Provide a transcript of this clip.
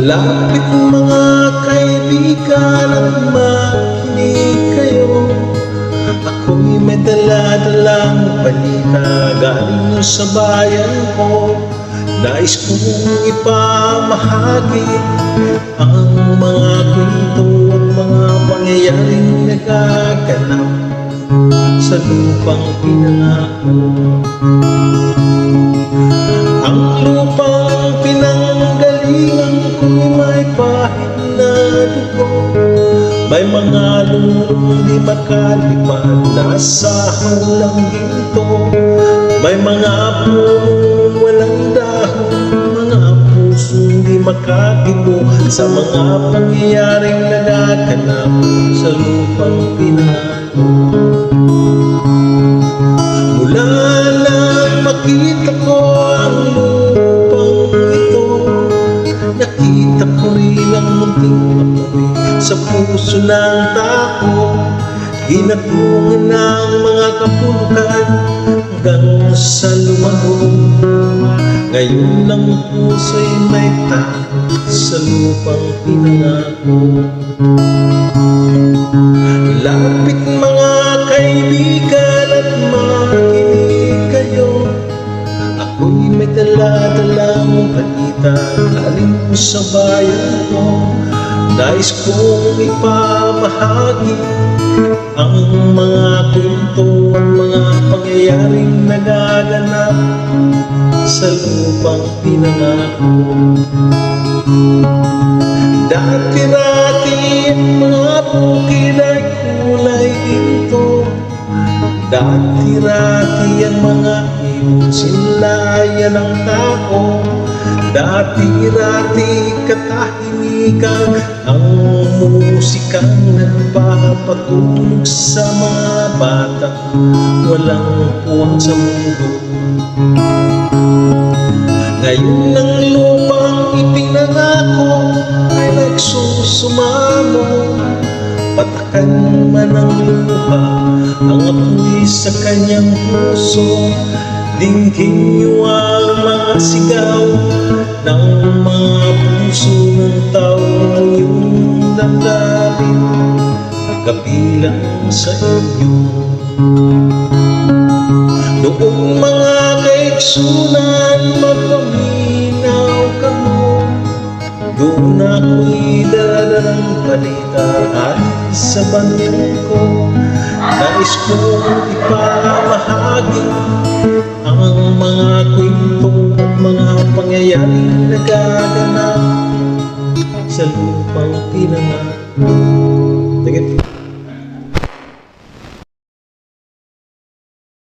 Lapit mga kaibigan at makinig kayo. Ako'y may dala-dalang balita galing sa bayan ko. Nais kong ipamahagi ang mga kwento at mga pangyayaring nagaganap sa lupang pinangako. Ang lupang pinanggalingan ko'y may pahit na dugo. May mga lulong di makalipad na sa halang ginto. May mga punong walang dahon, mga pusong di makakibo sa mga pangyayaring nagaganap sa lupang pinangako. Mula nang makita ko ang lupang ito, nakita ko rin ang munting apoy sa puso ng tao. Hinatungan ng mga kapulukan hanggang sa lumago. Ngayon ang puso'y may tago sa lupang pinangako. Lapit mga kaibigan at makinig kayo. Ako'y may dala-dalang balita galing po sa bayan ko. Nais kong ipamahagi ang mga kwento at mga pangyayaring nagaganap sa lupang pinangako. Dati-dati ang mga bukid ay kulay ginto. Dati-dati ang mga ibon sinlayan ng tao. Dati-dati katahimikan ang musikang nagpapatulog sa mga batang walang puwang sa mundo. Ngayon ang lupang ipinangako ay nagsusumamo. Patakan man ang luha ang apoy sa kanyang puso. Dinggin niyo ang mga sigaw ng mga puso ng taong iyong damdamin, kabilang sa inyo. Noong mga kaigsunan magpaminaw ka mo, doon ako'y dadalang balita at sa banyan ko. Nais kong ipamahagi ang mga kwento at mga pangyayaring nagaganap sa lupang pinangako.